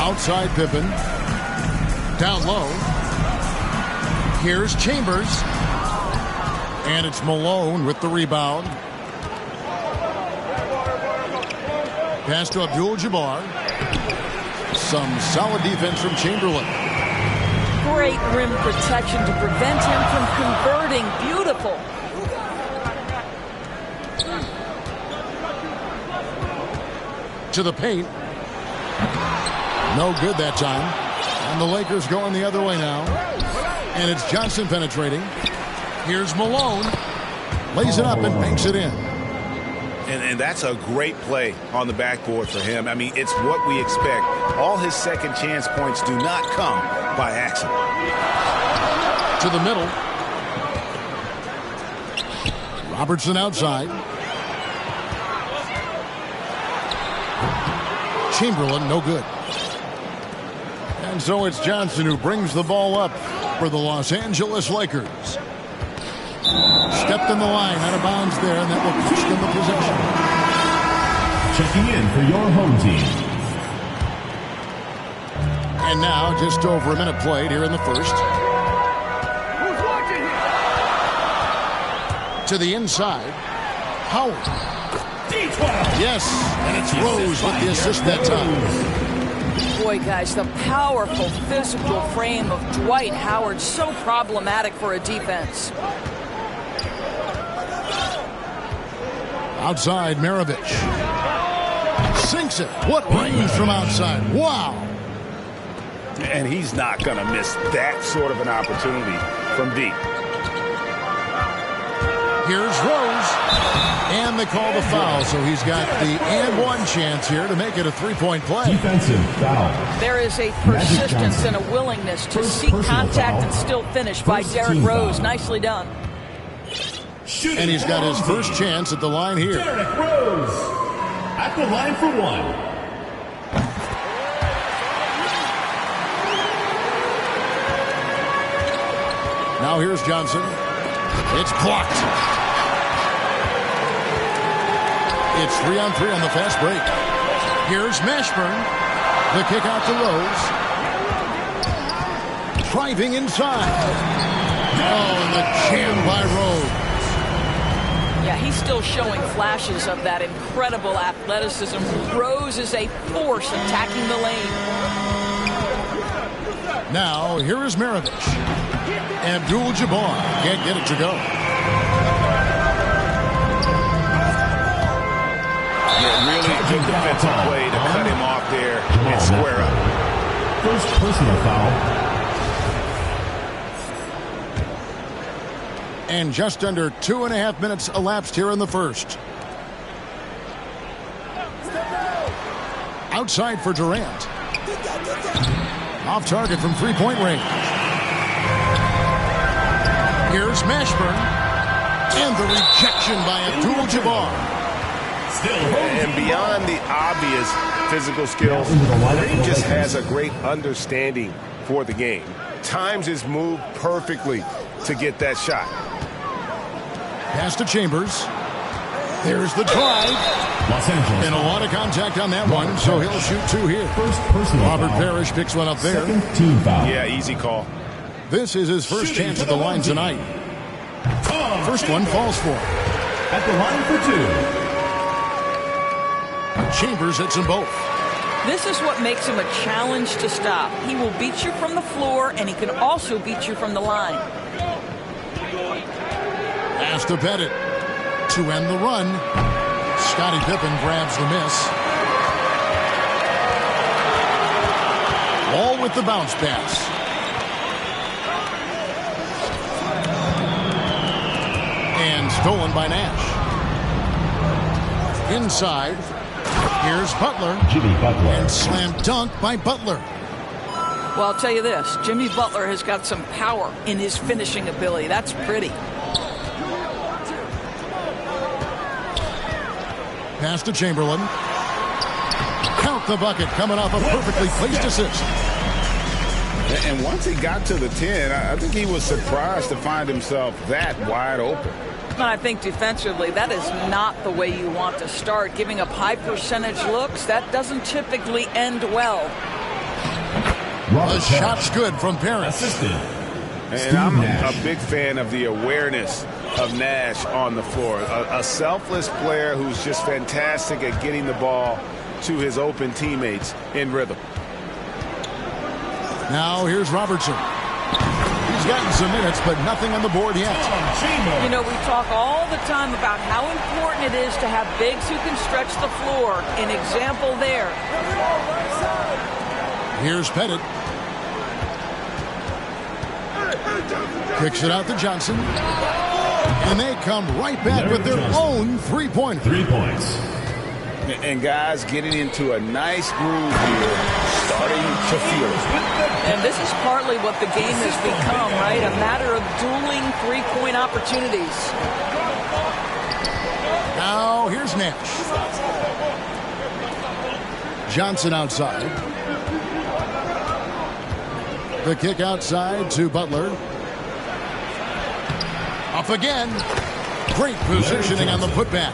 Outside Pippen. Down low. Here's Chambers. And it's Malone with the rebound. Pass to Abdul-Jabbar. Some solid defense from Chamberlain. Great rim protection to prevent him from converting. Beautiful. To the paint. No good that time. And the Lakers going the other way now. And it's Johnson penetrating. Here's Malone. Lays it up and banks it in. And that's a great play on the backboard for him. I mean, it's what we expect. All his second chance points do not come by accident. To the middle. Robertson outside. Chamberlain, no good. And so it's Johnson who brings the ball up for the Los Angeles Lakers. Stepped in the line, out of bounds there, and that will cost them the possession. Checking in for your home team. And now, just over a minute played here in the first. To the inside. Howard. Yes, and it's Rose with the assist that time. Boy, guys, the powerful physical frame of Dwight Howard, so problematic for a defense. Outside, Maravich. Sinks it. What range from outside. Wow. And he's not going to miss that sort of an opportunity from deep. Here's Rose. And they call the foul, so he's got the and one chance here to make it a three-point play. Defensive foul. There is a persistence and a willingness to seek contact and still finish by Derrick Rose. Nicely done. And he's got his first chance at the line here. Derrick Rose at the line for one. Now here's Johnson. It's blocked. It's 3-on-3 on the fast break. Here's Mashburn. The kick out to Rose. Driving inside. Oh, and the jam by Rose. Yeah, he's still showing flashes of that incredible athleticism. Rose is a force attacking the lane. Now, here is Maravich. Abdul-Jabbar can't get it to go. Yeah, really good defensive play to cut him off there and square up. First personal foul. And just under 2.5 minutes elapsed here in the first. Outside for Durant. Off target from three-point range. Here's Mashburn. And the rejection by Abdul-Jabbar. And beyond the obvious physical skills, he just has a great understanding for the game. Times his move perfectly to get that shot. Pass to Chambers. There's the drive. Los Angeles. And a lot of contact on that one, so he'll shoot two here. First personal Robert foul. Parrish picks one up there. Second team foul. Yeah, easy call. This is his first chance at the line tonight. First one falls for him. At the line for two. Chambers hits them both. This is what makes him a challenge to stop. He will beat you from the floor, and he can also beat you from the line. Pass to Pettit to end the run. Scottie Pippen grabs the miss. All with the bounce pass. And stolen by Nash. Inside. Here's Butler. Jimmy Butler. And slam dunk by Butler. Well, I'll tell you this. Jimmy Butler has got some power in his finishing ability. That's pretty. Pass to Chamberlain. Count the bucket coming off a perfectly placed assist. And once he got to the 10, I think he was surprised to find himself that wide open. And I think defensively, that is not the way you want to start. Giving up high percentage looks, that doesn't typically end well. The shot's good from Parrish. And I'm a big fan of the awareness of Nash on the floor. A selfless player who's just fantastic at getting the ball to his open teammates in rhythm. Now here's Robertson. He's gotten some minutes, but nothing on the board yet. You know, we talk all the time about how important it is to have bigs who can stretch the floor. An example there. Here's Pettit. Kicks it out to Johnson. And they come right back with their own three-pointer. 3 points. And guys getting into a nice groove here, starting to feel it. And this is partly what the game has become, right? A matter of dueling three-point opportunities. Now here's Nash. Johnson outside. The kick outside to Butler. Up again. Great positioning on the putback.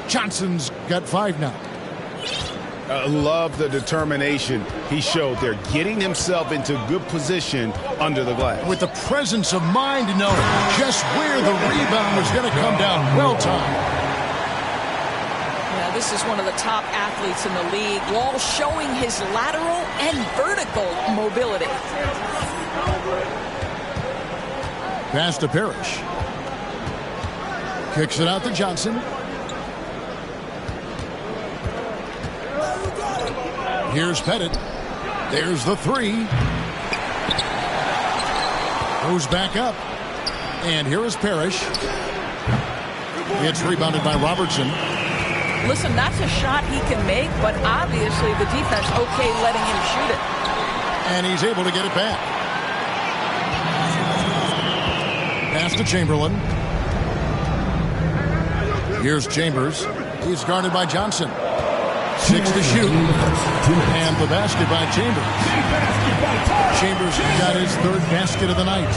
Johnson's got 5 now. Love the determination he showed there, getting himself into good position under the glass. With the presence of mind to know just where the rebound was going to come down. Well timed. Yeah, this is one of the top athletes in the league. Wall showing his lateral and vertical mobility. Pass to Parrish. Kicks it out to Johnson. Here's Pettit. There's the 3. Goes back up. And here is Parrish. It's rebounded by Robertson. Listen, that's a shot he can make, but obviously the defense okay letting him shoot it. And he's able to get it back. Pass to Chamberlain. Here's Chambers. He's guarded by Johnson. 6 to shoot. And the basket by Chambers. Chambers got his 3rd basket of the night.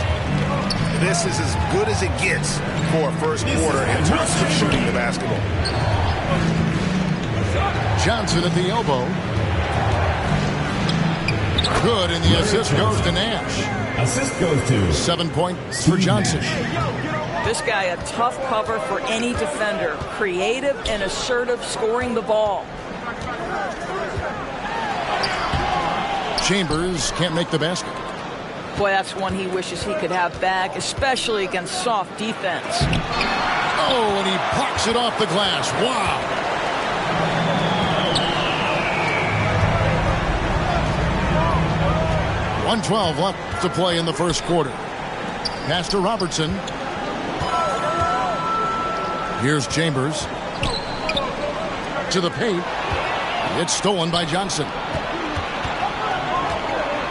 This is as good as it gets for a first quarter in terms of shooting the basketball. Johnson at the elbow. Good, and the assist goes to Nash. Assist goes to 7 points for Johnson. This guy a tough cover for any defender. Creative and assertive scoring the ball. Chambers can't make the basket. Boy, that's one he wishes he could have back, especially against soft defense. Oh, and he blocks it off the glass. Wow. .112 left to play in the first quarter. Pass to Robertson. Here's Chambers. To the paint. It's stolen by Johnson.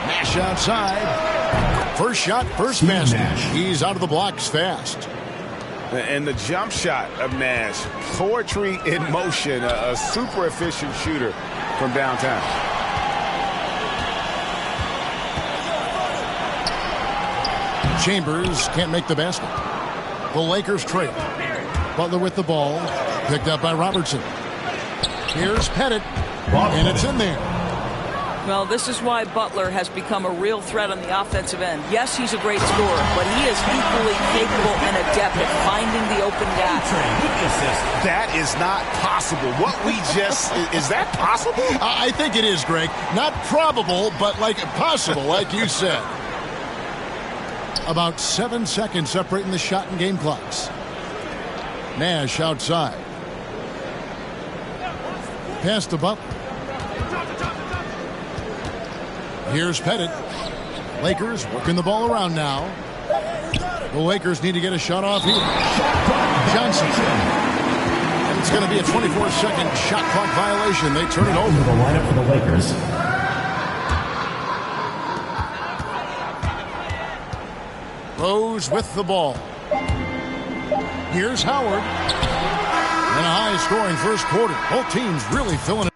Nash outside. First shot, first basket. He's out of the blocks fast. And the jump shot of Nash. Poetry in motion. A super efficient shooter from downtown. Chambers can't make the basket. The Lakers trade. Butler with the ball. Picked up by Robertson. Here's Pettit. And it's in there. Well, this is why Butler has become a real threat on the offensive end. Yes, he's a great scorer, but he is equally capable and adept at finding the open guy. That is not possible. What we just... Is that possible? I think it is, Greg. Not probable, but like possible, like you said. About 7 seconds separating the shot and game clocks. Nash outside. Pass to Butler. Here's Pettit. Lakers working the ball around now. The Lakers need to get a shot off here. Johnson. And it's going to be a 24-second shot clock violation. They turn it over. The lineup for the Lakers. Rose with the ball. Here's Howard. And a high-scoring first quarter. Both teams really filling it.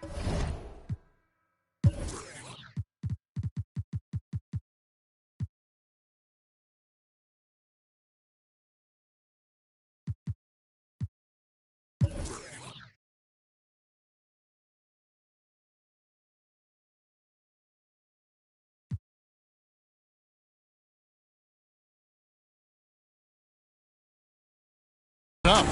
up.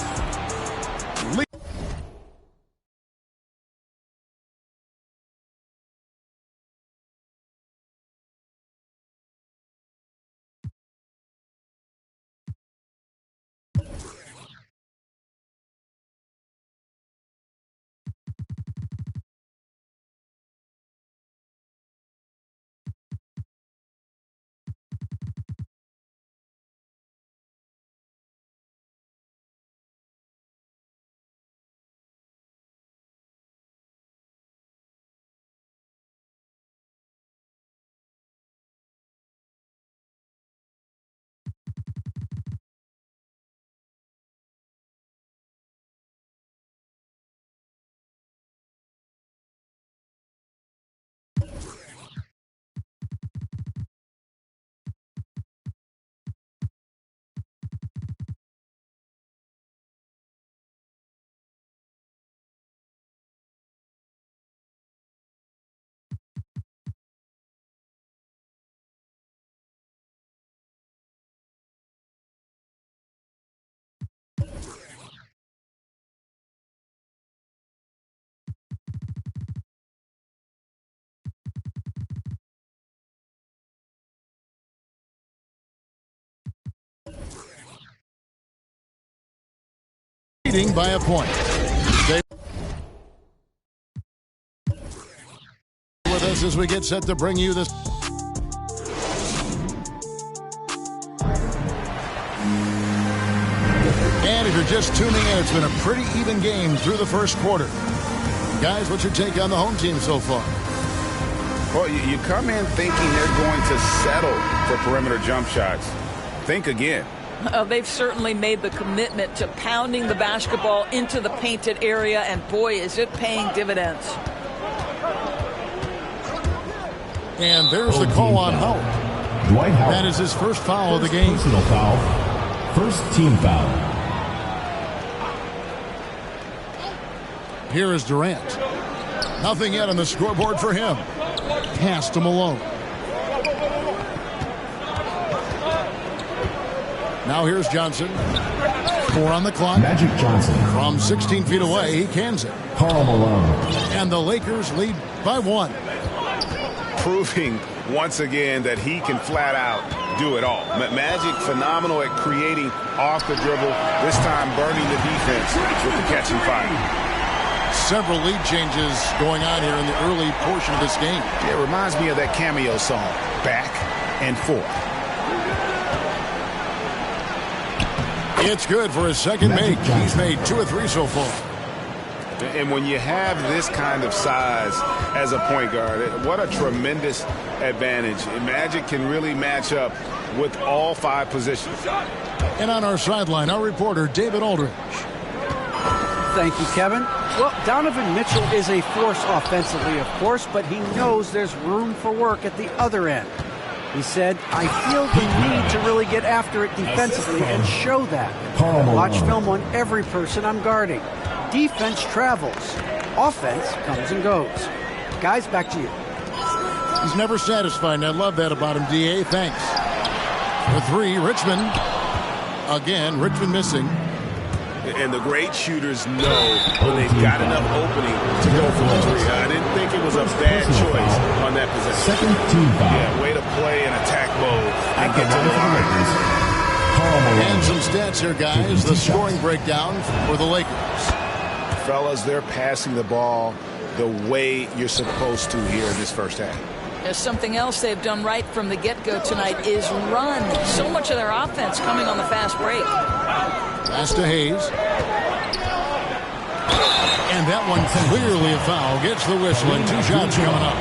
Leading by a point. Stay with us as we get set to bring you this. And if you're just tuning in, it's been a pretty even game through the first quarter. Guys, what's your take on the home team so far? Well, you come in thinking they're going to settle for perimeter jump shots. Think again. They've certainly made the commitment to pounding the basketball into the painted area, and boy, is it paying dividends. And there's the call on Howard. Dwight Howard. That is his first foul of the game. Personal foul. First team foul. Here is Durant. Nothing yet on the scoreboard for him. Pass to Malone. Now here's Johnson. 4 on the clock. Magic Johnson. From 16 feet away, he cans it. Karl Malone. And the Lakers lead by 1. Proving once again that he can flat out do it all. Magic phenomenal at creating off the dribble. This time burning the defense with the catch and fire. Several lead changes going on here in the early portion of this game. Yeah, it reminds me of that cameo song, Back and Forth. It's good for his second make. He's made 2 or 3 so far. And when you have this kind of size as a point guard, what a tremendous advantage. Magic can really match up with all 5 positions. And on our sideline, our reporter, David Aldridge. Thank you, Kevin. Well, Donovan Mitchell is a force offensively, of course, but he knows there's room for work at the other end. He said, I feel the need to really get after it defensively and show that. Watch film on every person I'm guarding. Defense travels. Offense comes and goes. Guys, back to you. He's never satisfied, and I love that about him, D.A. Thanks. For 3, Richmond. Again, Richmond missing. And the great shooters know when they've got enough opening to go for the 3. I didn't think it was a bad choice on that possession. Second team foul. Yeah, way to play in attack mode and get to the line. And some stats here, guys. The scoring breakdown for the Lakers. Fellas, they're passing the ball the way you're supposed to here in this first half. There's something else they've done right from the get-go tonight is run. So much of their offense coming on the fast break. Pass to Hayes. And that one clearly a foul. Gets the whistle and 2 shots coming up.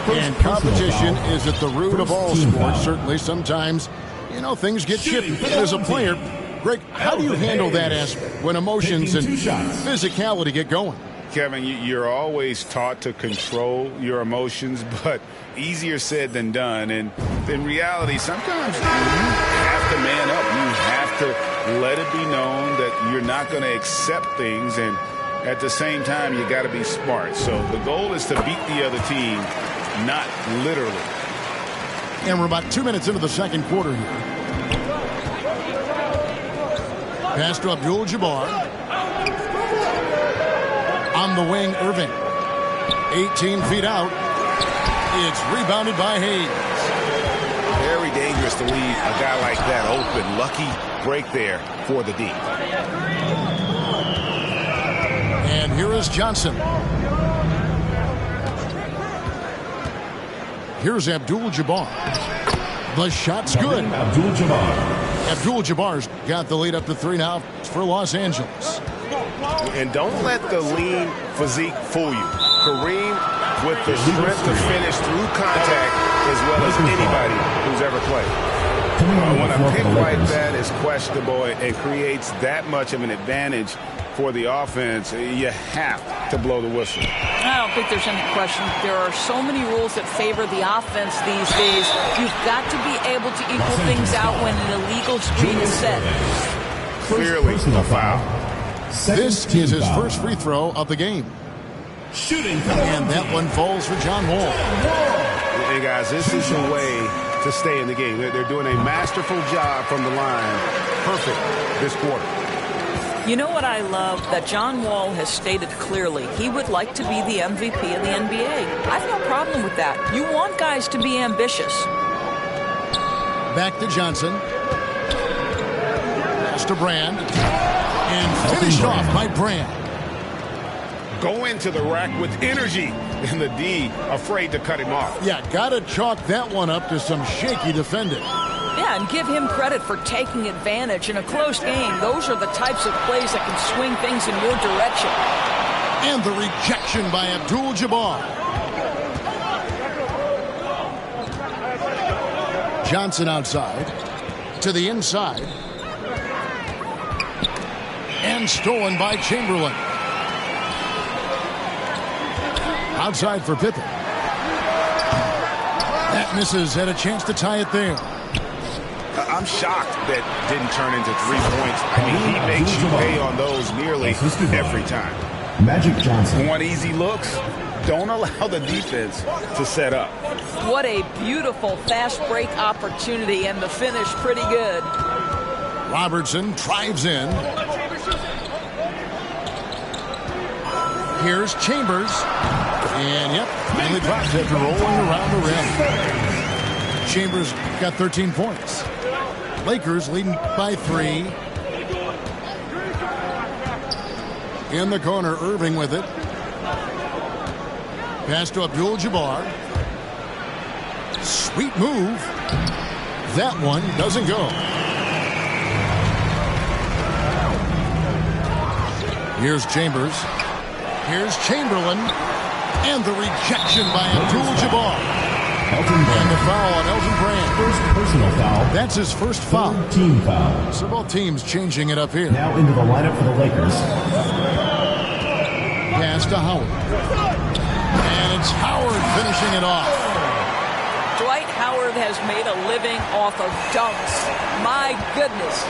And competition is at the root of all sports. Certainly sometimes, you know, things get chippy. As a player, Greg, how do you handle that aspect when emotions and physicality get going? Kevin, you're always taught to control your emotions, but easier said than done. And in reality, sometimes you have to man up. You have to let it be known that you're not going to accept things. And at the same time, you got to be smart. So the goal is to beat the other team, not literally. And we're about 2 minutes into the second quarter here. Pass to Abdul-Jabbar. On the wing, Irving. 18 feet out. It's rebounded by Hayes. Very dangerous to leave a guy like that open. Lucky break there for the D. And here is Johnson. Here's Abdul-Jabbar. The shot's good. Abdul-Jabbar's got the lead up to 3 now for Los Angeles. And don't let the lean physique fool you. Kareem with the strength to finish through contact as well as anybody who's ever played. When a pick like that is questionable and creates that much of an advantage for the offense, you have to blow the whistle. I don't think there's any question. There are so many rules that favor the offense these days. You've got to be able to equal things out when an illegal screen is set. Clearly a foul. This is his first free throw of the game. Shooting. And that one falls for John Wall. Hey, guys, this is the way to stay in the game. They're doing a masterful job from the line. Perfect this quarter. You know what I love? That John Wall has stated clearly he would like to be the MVP of the NBA. I have no problem with that. You want guys to be ambitious. Back to Johnson. Pass to Brand. And finished off by Brand. Go into the rack with energy. And the D afraid to cut him off. Yeah, got to chalk that one up to some shaky defending. Yeah, and give him credit for taking advantage in a close game. Those are the types of plays that can swing things in your direction. And the rejection by Abdul-Jabbar. Johnson outside. To the inside. And stolen by Chamberlain. Outside for Pippen. That misses. Had a chance to tie it there. I'm shocked that didn't turn into 3 points. I mean, he makes you pay on those nearly every time. Magic Johnson. Want easy looks? Don't allow the defense to set up. What a beautiful fast break opportunity, and the finish pretty good. Robertson drives in. Here's Chambers. And, yep, finally drops after rolling around the rim. Chambers got 13 points. Lakers leading by 3. In the corner, Irving with it. Pass to Abdul-Jabbar. Sweet move. That one doesn't go. Here's Chambers. Here's Chamberlain. And the rejection by Abdul-Jabbar. And the foul on Elton Brand. First personal foul. That's his first foul. Team foul. So both teams changing it up here. Now into the lineup for the Lakers. Pass to Howard. And it's Howard finishing it off. Dwight Howard has made a living off of dunks. My goodness.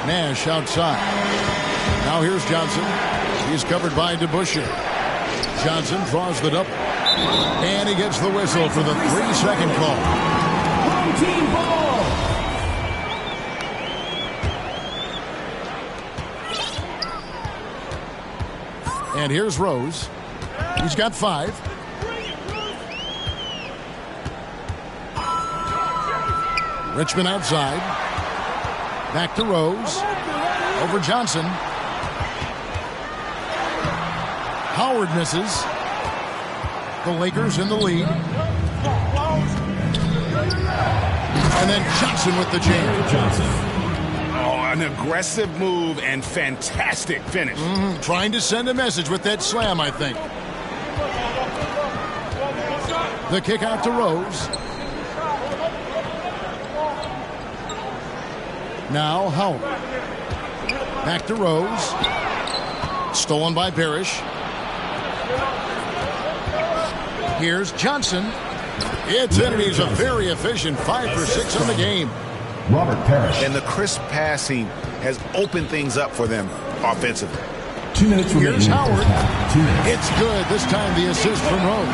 Nash outside. Now here's Johnson. He's covered by DeBusschere. Johnson draws the double. And he gets the whistle for the 3-second call. Home team ball. And here's Rose. He's got 5. Richmond outside. Back to Rose. Over Johnson. Howard misses. The Lakers in the lead. And then Johnson with the jam. Johnson. Oh, an aggressive move and fantastic finish. Trying to send a message with that slam, I think. The kick out to Rose. Now Howard. Back to Rose. Stolen by Parrish. Here's Johnson. It's in, and he's a very efficient 5 for 6 on the game. Robert Parrish. And the crisp passing has opened things up for them offensively. 2 minutes remaining. Here's Howard. 2 minutes. It's good. This time the assist from Rose.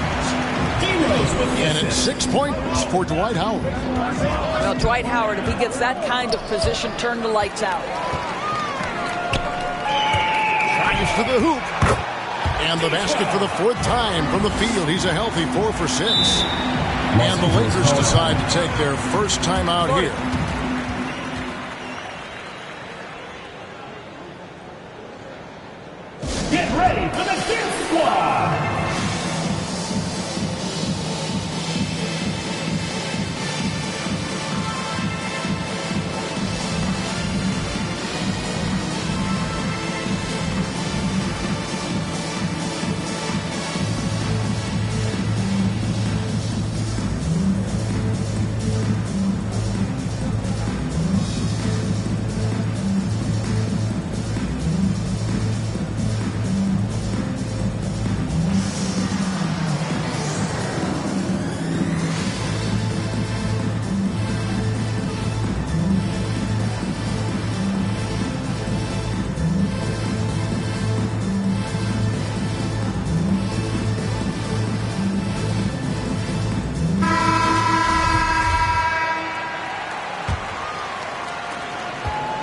And it's 6 points for Dwight Howard. Well, Dwight Howard, if he gets that kind of position, turn the lights out. Drives to the hoop. And the basket for the 4th time from the field. He's a healthy 4 for 6. And the Lakers decide to take their first time out here. Get ready for the Dance Squad!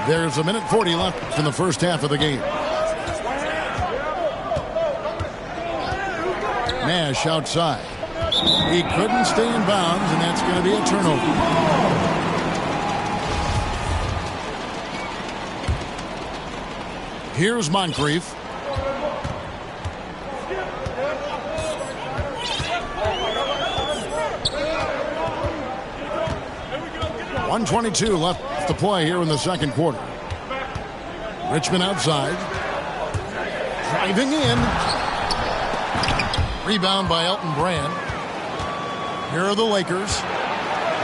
There's a minute 40 left in the first half of the game. Nash outside. He couldn't stay in bounds, and that's going to be a turnover. Here's Moncrief. .122 left to play here in the second quarter. Richmond outside. Driving in. Rebound by Elton Brand. Here are the Lakers.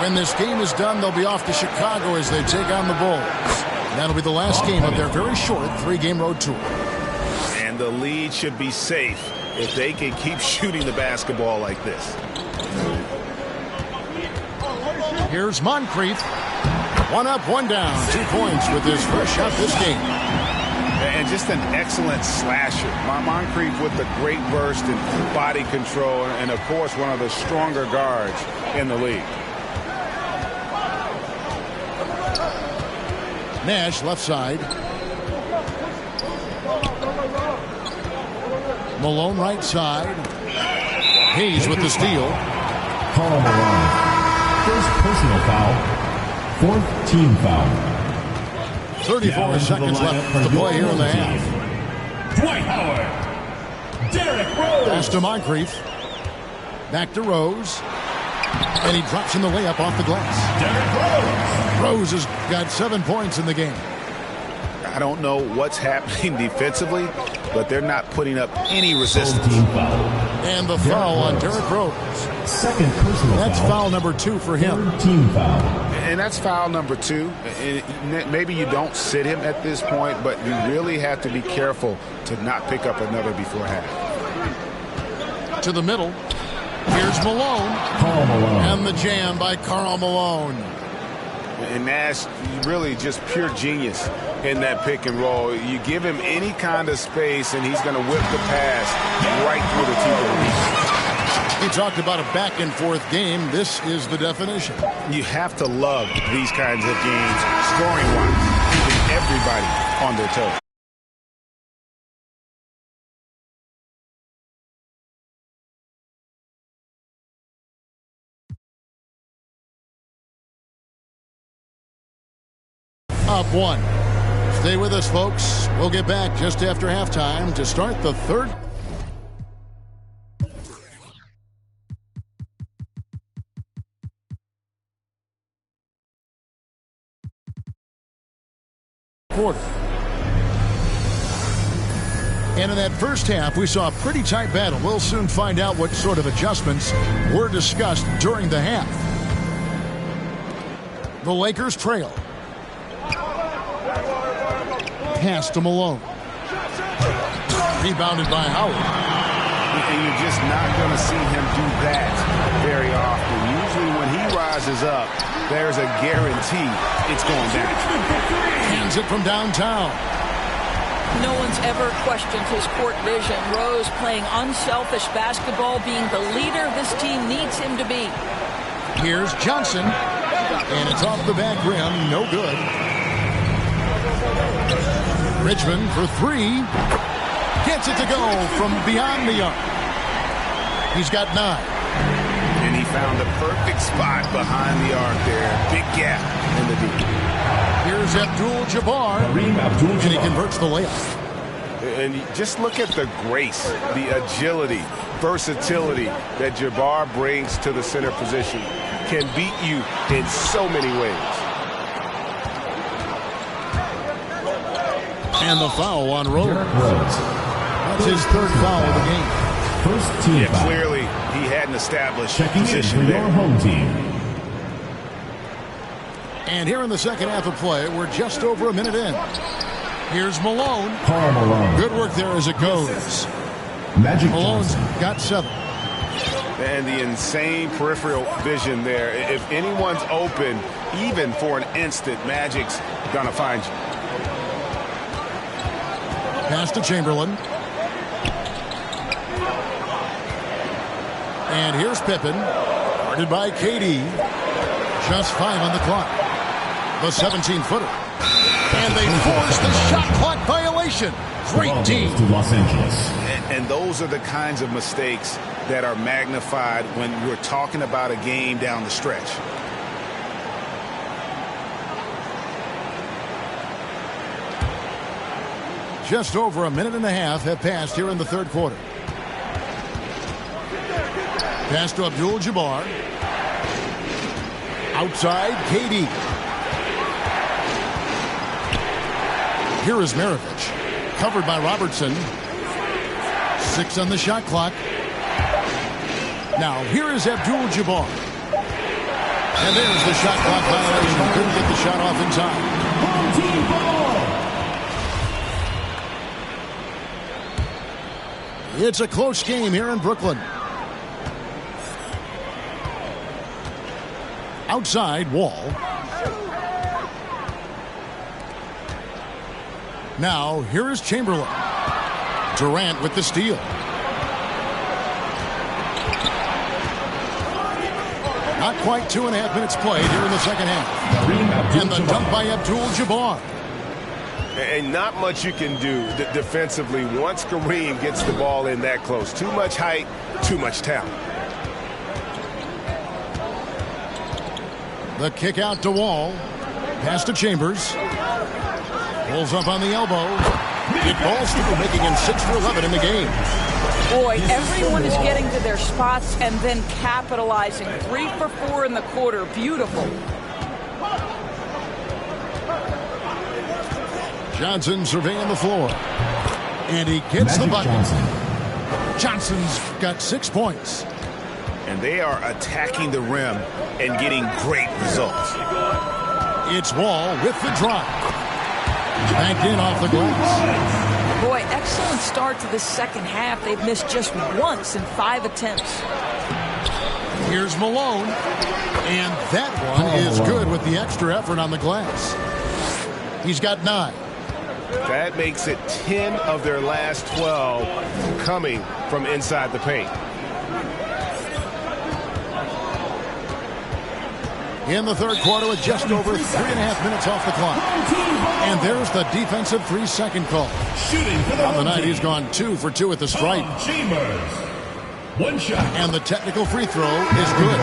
When this game is done, they'll be off to Chicago as they take on the Bulls. That'll be the last game of their very short 3-game road tour. And the lead should be safe if they can keep shooting the basketball like this. Here's Moncrief. 1 up, 1 down. 2 points with his first shot this game. And just an excellent slasher. Moncrief with the great burst and body control, and of course one of the stronger guards in the league. Nash left side. Malone right side. Hayes with the steal. Karl Malone. First personal foul. 4th team foul. 34 seconds left to play here in the half. Dwight Howard. Derrick Rose. Pass to Moncrief. Back to Rose. And he drops in the layup off the glass. Derrick Rose. Rose has got 7 points in the game. I don't know what's happening defensively, but they're not putting up any resistance. Team foul. And the foul on Derrick Rose. Second personal That's foul. foul number 2 for him. 3rd team foul. And that's foul number 2. And maybe you don't sit him at this point, but you really have to be careful to not pick up another before half. To the middle. Here's Malone. Karl Malone. And the jam by Karl Malone. And Nash, really just pure genius in that pick and roll. You give him any kind of space, and he's going to whip the pass right through the teeth of the defense. He talked about a back-and-forth game. This is the definition. You have to love these kinds of games, scoring-wise, keeping everybody on their toes. Up 1. Stay with us, folks. We'll get back just after halftime to start the third quarter. And in that first half, we saw a pretty tight battle. We'll soon find out what sort of adjustments were discussed during the half. The Lakers trail. Pass to Malone. Rebounded by Howard. And you're just not going to see him do that very often. Usually when he rises up, there's a guarantee it's going down. Hands it from downtown. no one's ever questioned his court vision. Rose playing unselfish basketball, being the leader this team needs him to be. Here's Johnson, and it's off the back rim, no good. Richmond for three. Gets it to go from beyond the arc. He's got 9. And he found the perfect spot behind the arc there. Big gap in the deep. Here's Abdul-Jabbar, and he converts the layup. And just look at the grace, the agility, versatility that Jabbar brings to the center position. Can beat you in so many ways. And the foul on Rose. That's his 3rd foul of the game. First team foul. Clearly, he had an established Checking in position for there. your home team. And here in the second half of play, we're just over a minute in. Here's Malone. Karl Malone. Good work there as it goes. Magic Malone's Johnson. got 7. And the insane peripheral vision there. If anyone's open, even for an instant, Magic's gonna find you. Pass to Chamberlain. And here's Pippen. Guarded by KD. Just 5 on the clock. The 17-footer. And they force the shot clock violation. Great team. To Los Angeles. And those are the kinds of mistakes that are magnified when we're talking about a game down the stretch. Just over a minute and a half have passed here in the 3rd quarter. Pass to Abdul-Jabbar. Outside, KD. Here is Maravich. Covered by Robertson. 6 on the shot clock. Now, here is Abdul-Jabbar. And there's the shot clock violation. Couldn't get the shot off in time. Home team ball. It's a close game here in Brooklyn. Outside, Wall. Now, here is Chamberlain. Durant with the steal. Not quite 2.5 minutes played here in the second half. And the dunk by Abdul-Jabbar. And not much you can do defensively once Kareem gets the ball in that close. Too much height, too much talent. The kick out to Wall. Pass to Chambers. Pulls up on the elbow. It falls through, making him 6 for 11 in the game. Boy, everyone is getting to their spots and then capitalizing. 3 for 4 in the quarter. Beautiful. Johnson surveying the floor. And he gets the bucket. Johnson's got 6 points. And they are attacking the rim and getting great results. It's Wall with the drive. Back in off the glass. Boy, excellent start to the second half. They've missed just once in 5 attempts. Here's Malone. And that one is good with the extra effort on the glass. He's got 9. That makes it 10 of their last 12 coming from inside the paint. In the 3rd quarter with just over 3.5 minutes off the clock. And there's the defensive 3-second call. Shooting for the On the night, he's gone 2 for 2 at the stripe. Chambers. One shot. And the technical free throw is good.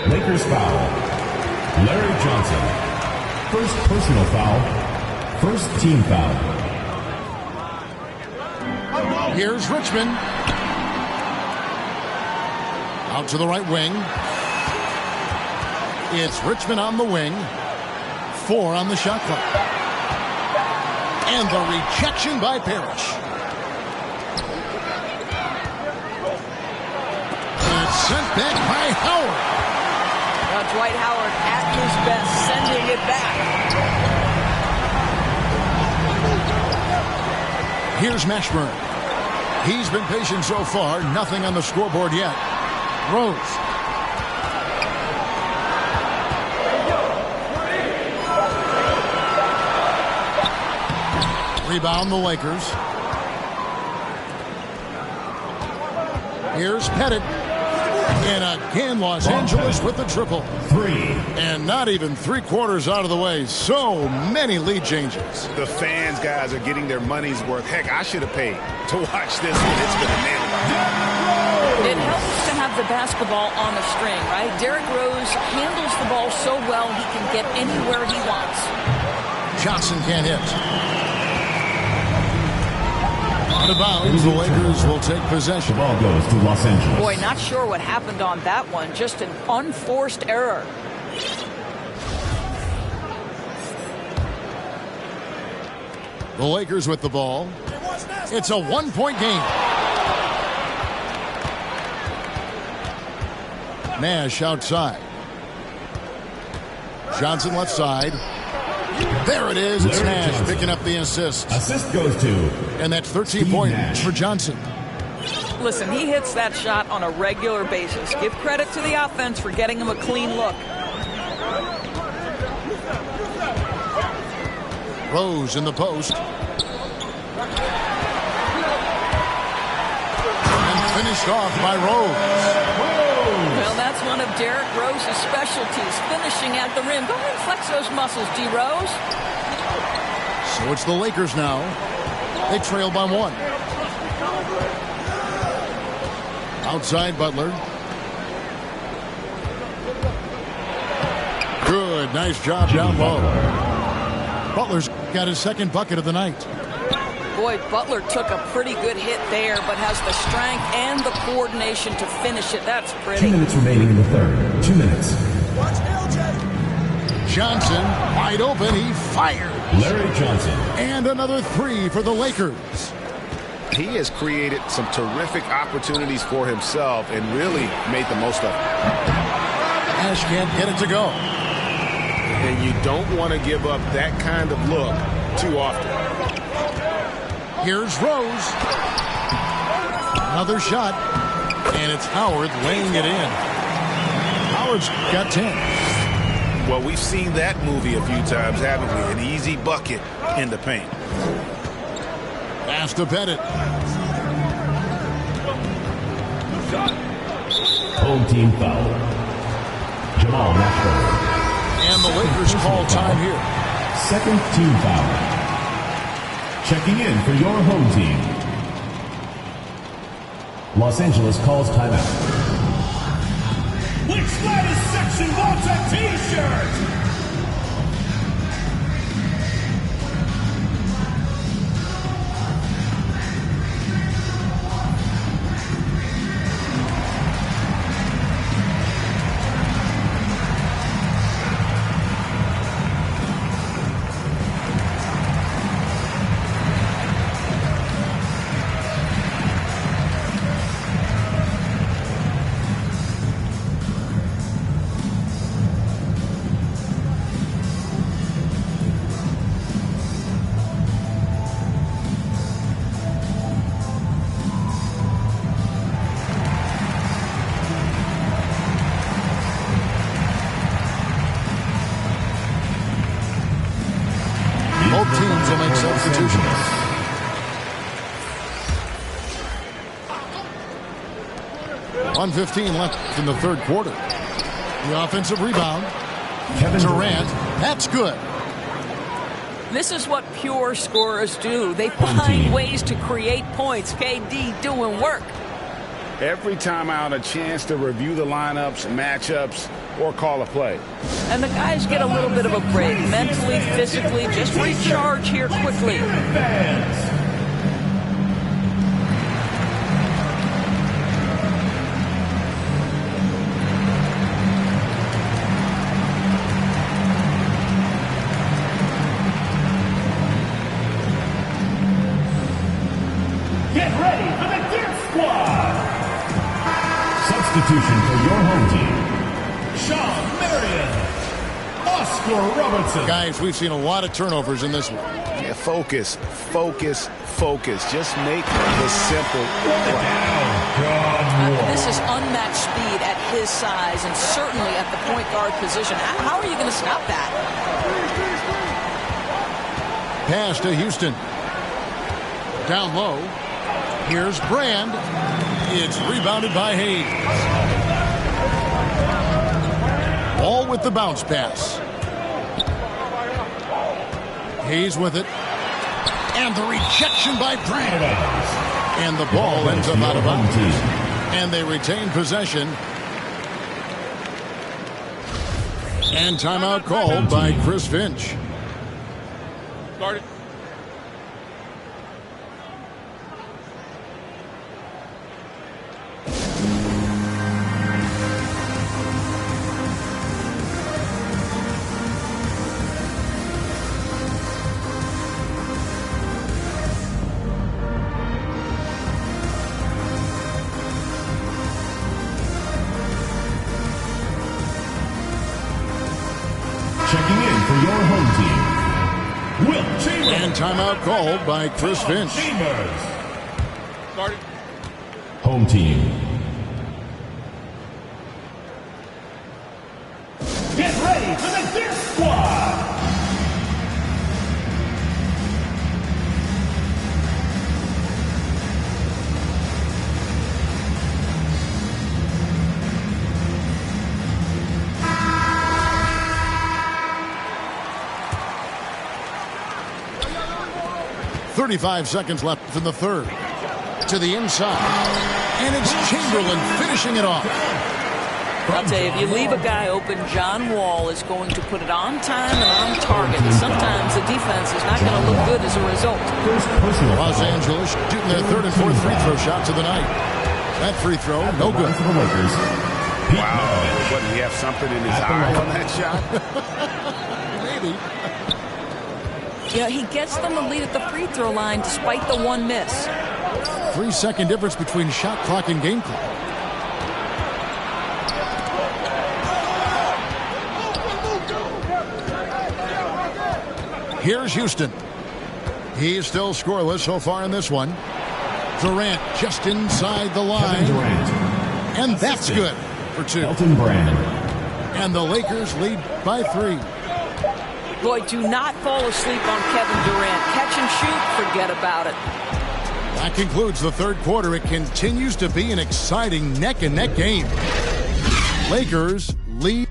Lakers foul. Larry Johnson. First personal foul. First team foul. Here's Richmond. Out to the right wing. It's Richmond on the wing. 4 on the shot clock. And the rejection by Parrish. It's sent back by Howard. Dwight Howard at his best, sending it back. Here's Mashburn. He's been patient so far. Nothing on the scoreboard yet. Rose. Rebound the Lakers. Here's Pettit. And again, Los Angeles with the triple. 3. And not even 3/4 out of the way. So many lead changes. The fans, guys, are getting their money's worth. Heck, I should have paid to watch this one. It's been a nail. It helps to have the basketball on the string, right? Derrick Rose handles the ball so well he can get anywhere he wants. Johnson can't hit. Out of bounds, the Lakers will take possession. The ball goes to Los Angeles. Boy, not sure what happened on that one. Just an unforced error. The Lakers with the ball. It's a one-point game. Nash outside. Johnson left side. There it is. It's Nash picking up the assist. Assist goes to. And that's 13 points for Johnson. Listen, he hits that shot on a regular basis. Give credit to the offense for getting him a clean look. Rose in the post. And finished off by Rose. Well, that's one of Derrick Rose's specialties, finishing at the rim. Go ahead and flex those muscles, D. Rose. So it's the Lakers now. They trail by 1. Outside Butler. Good, nice job down low. Butler's got his second bucket of the night. Boy, Butler took a pretty good hit there, but has the strength and the coordination to finish it. That's 2 pretty. minutes remaining in the third. 2 minutes. Johnson, wide open, he fired. Larry Johnson. And another 3 for the Lakers. He has created some terrific opportunities for himself and really made the most of it. Nash can't get it to go. And you don't want to give up that kind of look too often. Here's Rose. Another shot. And it's Howard laying it in. Howard's got 10. Well, we've seen that movie a few times, haven't we? An easy bucket in the paint. Pass to Pettit. Home team foul. Jamal Nashville. And the Lakers call time here. Second team foul. Checking in for your home team. Los Angeles calls timeout. Which latest section wants a t-shirt? Both teams will make substitutions. .115 left in the third quarter. The offensive rebound. Kevin Durant. That's good. This is what pure scorers do. They find ways to create points. KD doing work. Every time out, a chance to review the lineups, matchups, or call a play. And the guys get a little bit of a break, mentally, physically, just recharge here quickly. Get ready for the Gear Squad! Substitution for your home team. Sean Marion, Oscar Robertson. Guys, we've seen a lot of turnovers in this one. Yeah, focus, focus, focus. Just make the simple play. This is unmatched speed at his size and certainly at the point guard position. How are you going to stop that? Pass to Houston. Down low. Here's Brand. It's rebounded by Hayes. Ball with the bounce pass. Hayes with it. And the rejection by Brand. And the ball ends up out of bounds. And they retain possession. And timeout called by Chris Finch. Started. Checking in for your home team, Will Chambers. And timeout called by Chris Finch. Chambers. Started. Home team. Get ready for the Deer Squad. .35 seconds left in the third. To the inside. And it's Chamberlain finishing it off. I'll tell you, if you leave a guy open, John Wall is going to put it on time and on target. And sometimes the defense is not going to look good as a result. Los Angeles shooting their third and fourth free throw shots of the night. That free throw, no good. For the Lakers. Wow. What, did he have something in his eye on that shot? Maybe. Yeah, he gets them the lead at the free throw line despite the one miss. 3-second difference between shot clock and game clock. Here's Houston. He's still scoreless so far in this one. Durant just inside the line. And that's good for two. Elton Brand. And the Lakers lead by 3. Boy, do not fall asleep on Kevin Durant. Catch and shoot, forget about it. That concludes the third quarter. It continues to be an exciting neck-and-neck game. Lakers lead.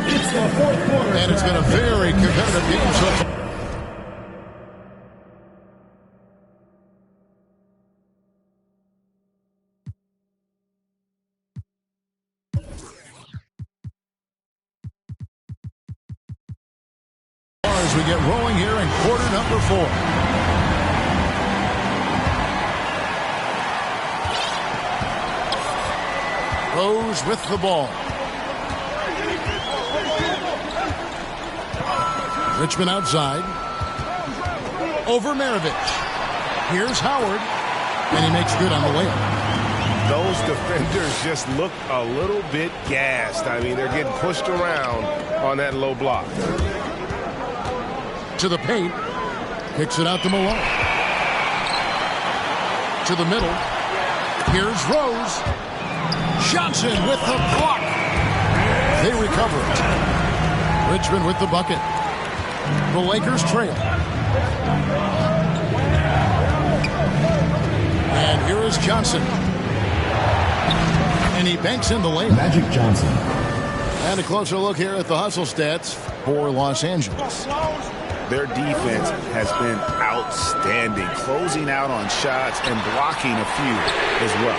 It's the fourth quarter. And it's been a very competitive game so far. As we get rolling here in quarter number 4. Rose with the ball. Richmond outside. Over Maravich. Here's Howard. And he makes good on the layup. Those defenders just look a little bit gassed. I mean, they're getting pushed around on that low block. To the paint. Kicks it out to Malone. To the middle. Here's Rose. Johnson with the block. They recover it. Richmond with the bucket. The Lakers trail. And here is Johnson. And he banks in the layup. Magic Johnson. And a closer look here at the hustle stats for Los Angeles. Their defense has been outstanding, closing out on shots and blocking a few as well.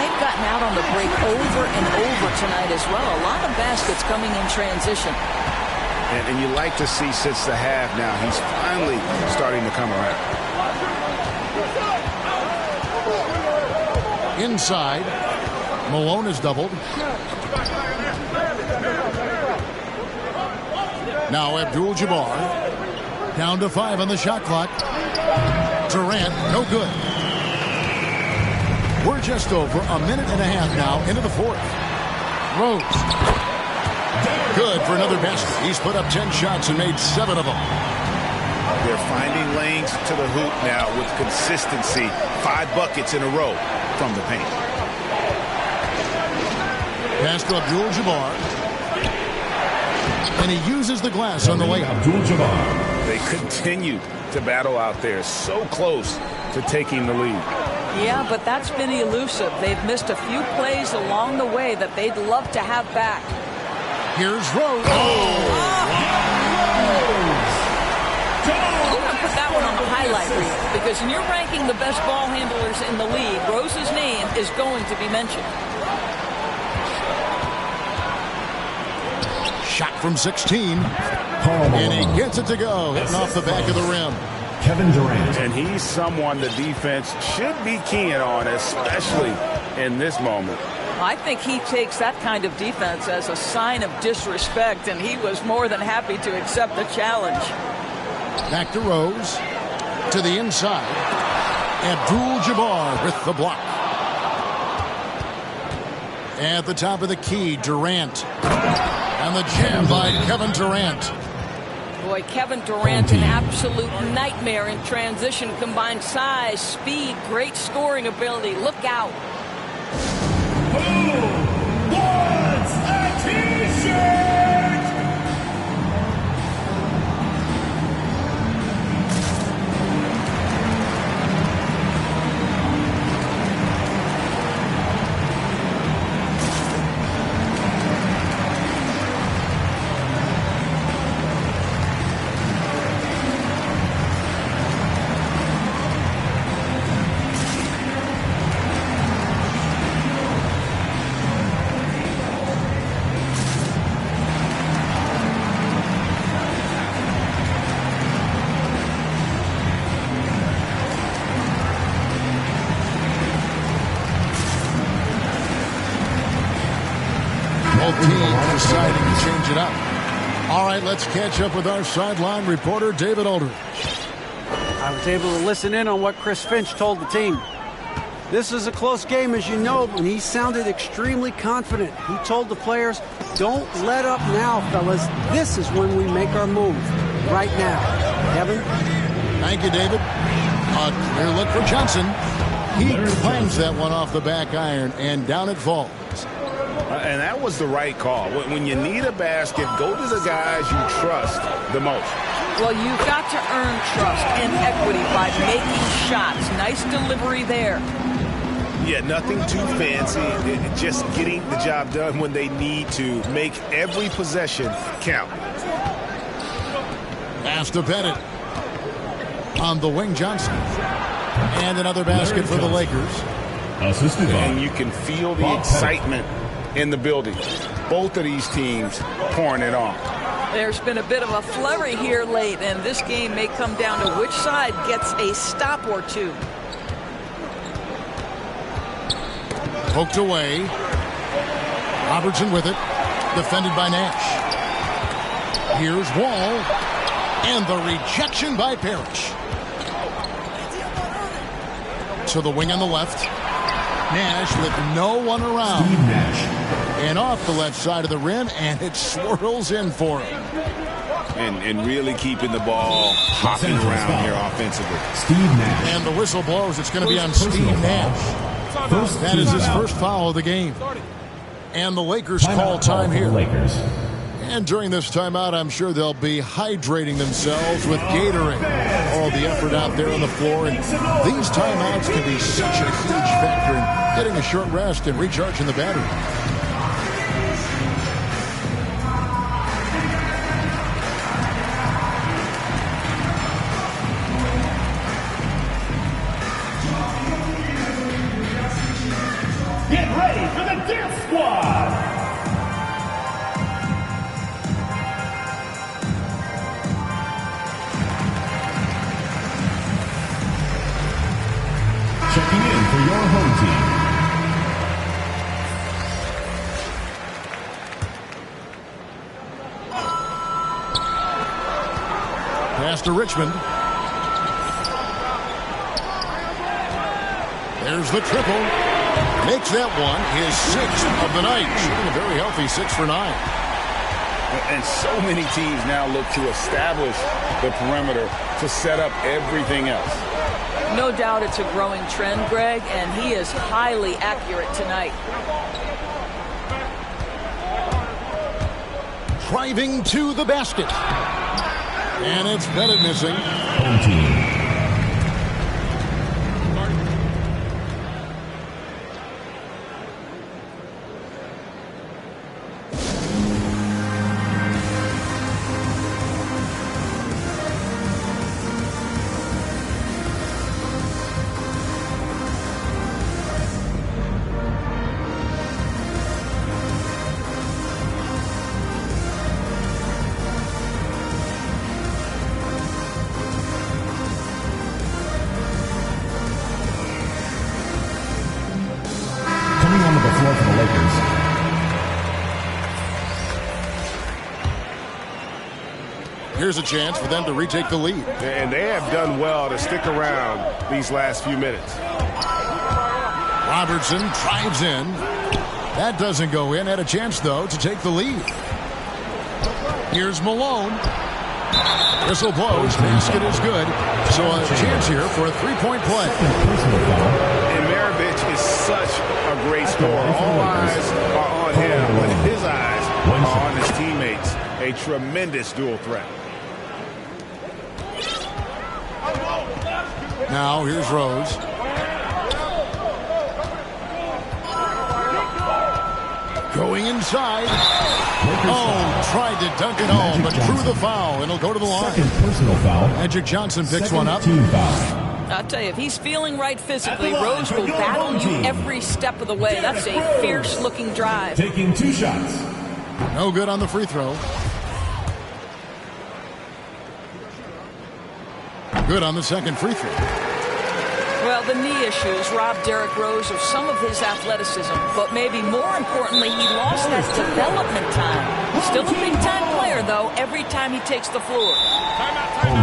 They've gotten out on the break over and over tonight as well. A lot of baskets coming in transition. And you like to see since the half now, he's finally starting to come around. Inside, Malone is doubled. Now Abdul-Jabbar. Down to 5 on the shot clock. Durant, no good. We're just over a minute and a half now into the fourth. Rose. Good for another basket. He's put up 10 shots and made 7 of them. They're finding lanes to the hoop now with consistency. 5 buckets in a row from the paint. Pass to Abdul-Jabbar. And he uses the glass on the layup. They continue to battle out there, so close to taking the lead. Yeah, but that's been elusive. They've missed a few plays along the way that they'd love to have back. Here's Rose. I'm going to put that one on the highlight reel because when you're ranking the best ball handlers in the league, Rose's name is going to be mentioned. Shot from 16. And he gets it to go, hitting off the back of the rim. Kevin Durant. And he's someone the defense should be keying on, especially in this moment. I think he takes that kind of defense as a sign of disrespect, and he was more than happy to accept the challenge. Back to Rose. To the inside. Abdul-Jabbar with the block. At the top of the key, Durant. And the jam by Kevin Durant. Boy, Kevin Durant, an absolute nightmare in transition. Combined size, speed, great scoring ability. Look out. Who wants a t-shirt? Both teams deciding to change it up. All right, let's catch up with our sideline reporter, David Aldridge. I was able to listen in on what Chris Finch told the team. This is a close game, as you know, and he sounded extremely confident. He told the players, don't let up now, fellas. This is when we make our move. Right now. Kevin? Thank you, David. A clear look for Johnson. He clangs that one off the back iron, and down it falls. And that was the right call. When you need a basket, go to the guys you trust the most. Well, you've got to earn trust and equity by making shots. Nice delivery there. Yeah, nothing too fancy. Just getting the job done when they need to. Make every possession count. Pass to Bennett. On the wing, Johnson. And another basket for the Lakers. And you can feel the excitement in the building. Both of these teams pouring it on. There's been a bit of a flurry here late, and this game may come down to which side gets a stop or two. Poked away. Robertson with it. Defended by Nash. Here's Wall. And the rejection by Parrish. To the wing on the left. Nash with no one around. Steve Nash. And off the left side of the rim, and it swirls in for him. And really keeping the ball hopping around here offensively. Steve Nash. And the whistle blows. It's going to be on Steve Nash. That is his first foul of the game. And the Lakers call time here. And during this timeout, I'm sure they'll be hydrating themselves with Gatorade. All the effort out there on the floor. And these timeouts can be such a huge factor in getting a short rest and recharging the battery. Get ready for the Dance Squad! Checking in for your home team. Pass to Richmond. There's the triple. Makes that one his sixth of the night. Shooting a very healthy 6 for 9. And so many teams now look to establish the perimeter to set up everything else. No doubt it's a growing trend, Greg, and he is highly accurate tonight. driving to the basket. And it's Pettit missing. Home team. Here's a chance for them to retake the lead. And they have done well to stick around these last few minutes. Robertson drives in. That doesn't go in. Had a chance, though, to take the lead. Here's Malone. Whistle blows. Basket is good. So a chance here for a three-point play. And Maravich is such a great scorer. All eyes are on him, but his eyes are on his teammates. A tremendous dual threat. Now here's Rose. Going inside. Oh, tried to dunk it home, but drew the foul, and he'll go to the line. Second personal foul. Magic Johnson picks one up. Team foul. I'll tell you, if he's feeling right physically, Rose will battle you every step of the way. That's a fierce-looking drive. Taking 2 shots. No good on the free throw. Good on the second free throw. Well, the knee issues robbed Derrick Rose of some of his athleticism, but maybe more importantly, he lost that development time. Still a big-time player, though, every time he takes the floor.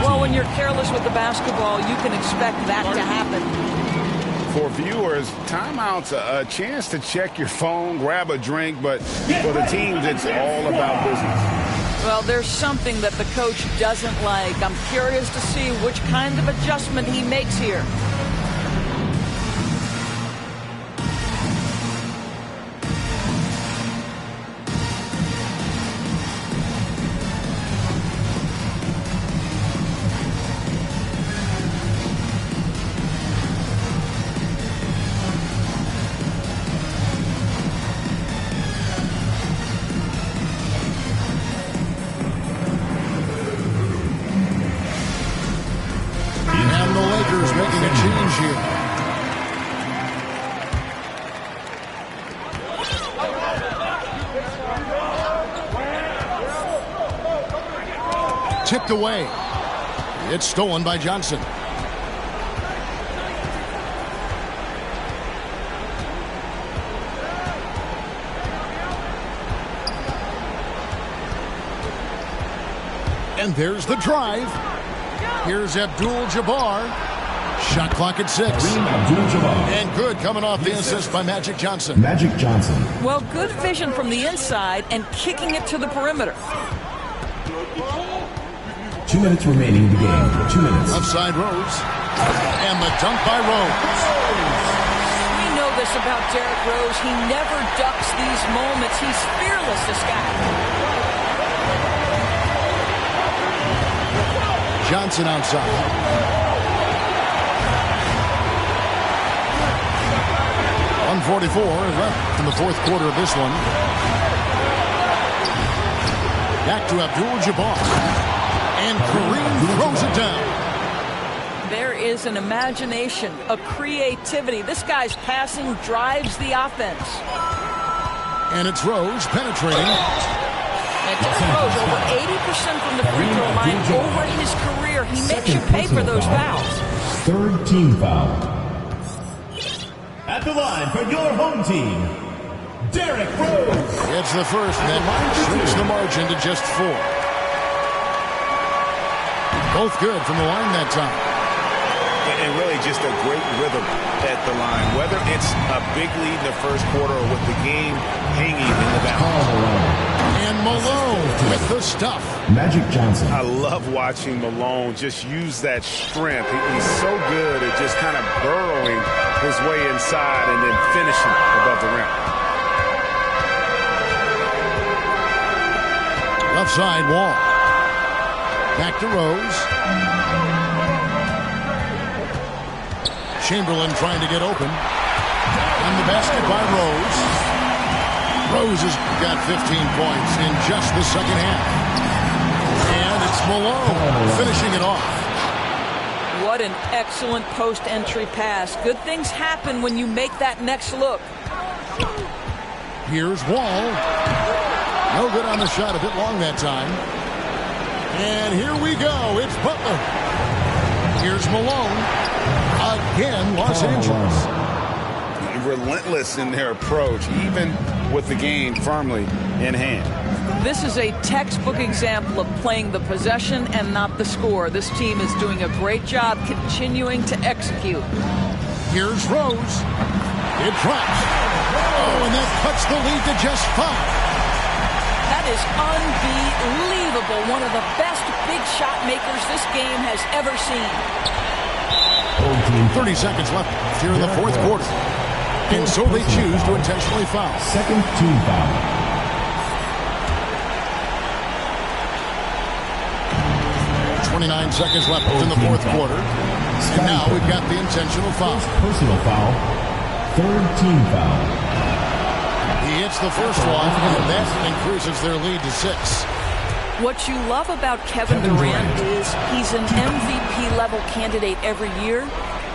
Well, when you're careless with the basketball, you can expect that to happen. For viewers, timeout's a chance to check your phone, grab a drink, but for the teams, it's all about business. Well, there's something that the coach doesn't like. I'm curious to see which kind of adjustment he makes here. Making a change here. Tipped away. It's stolen by Johnson. And there's the drive. Here's Abdul-Jabbar. Shot clock at 6. And good coming off the assist by Magic Johnson. Magic Johnson. Well, good vision from the inside and kicking it to the perimeter. 2 minutes remaining in the game. 2 minutes. Upside Rose. And the dunk by Rose. We know this about Derrick Rose. He never ducks these moments. He's fearless, this guy. Johnson outside. 1:44 left in the fourth quarter of this one. Back to Abdul-Jabbar. And Kareem throws it down. There is an imagination, a creativity. This guy's passing drives the offense. And it's Rose penetrating. And Derrick Rose, over 80% from the free throw line over his career. He makes you pay for those fouls. Third team foul. At the line for your home team, Derrick Rose. It's the first, and that shrinks the margin to just 4. Both good from the line that time. And really just a great rhythm at the line. Whether it's a big lead in the first quarter or with the game hanging in the balance. And Malone with the stuff. Magic Johnson. I love watching Malone just use that strength. He's so good at just kind of burrowing his way inside and then finishing above the rim. Left side, Wall. Back to Rose. Chamberlain trying to get open. And the basket by Rose. Rose has got 15 points in just the second half. And it's Malone finishing it off. What an excellent post-entry pass. Good things happen when you make that next look. Here's Wall. No good on the shot, a bit long that time. And here we go. It's Butler. Here's Malone. Again, Los Angeles. Relentless in their approach, even with the game firmly in hand. This is a textbook example of playing the possession and not the score. This team is doing a great job continuing to execute. Here's Rose. It drops. Oh, and that cuts the lead to just 5. That is unbelievable. One of the best big shot makers this game has ever seen. 30 seconds left here in the fourth quarter. And so they choose to intentionally foul. Second team foul. 29 seconds left in the fourth quarter. And now we've got the intentional foul. Personal foul. Third team foul. He hits the first one, and that increases their lead to 6. What you love about Kevin Durant is he's an MVP-level candidate every year,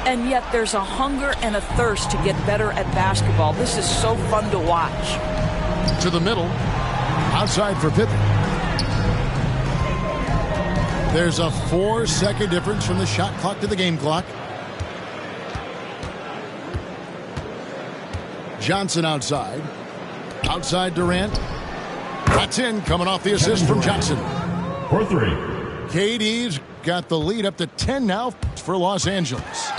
and yet there's a hunger and a thirst to get better at basketball. This is so fun to watch. To the middle. Outside for Pippen. There's a 4-second difference from the shot clock to the game clock. Johnson outside. Outside Durant. That's in, coming off the assist from Johnson. For 3. KD's got the lead up to 10 now for Los Angeles.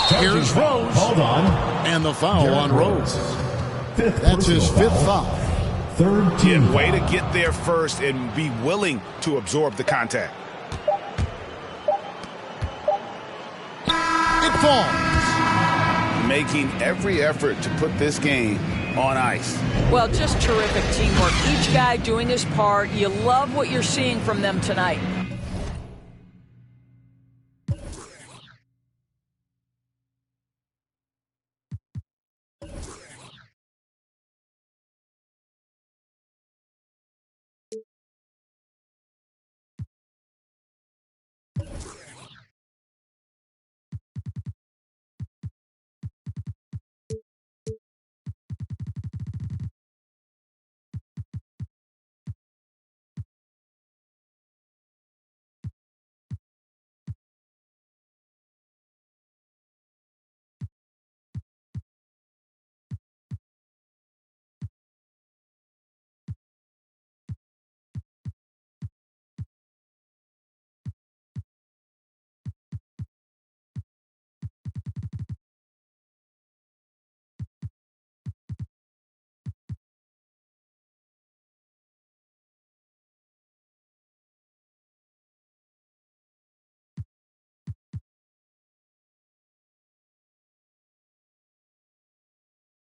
Here's Rose. Hold on. And the foul Derrick on Rose. That's his 5th foul. Third team foul. Way to get there first and be willing to absorb the contact. It falls. Making every effort to put this game on ice. Well, just terrific teamwork. Each guy doing his part. You love what you're seeing from them tonight.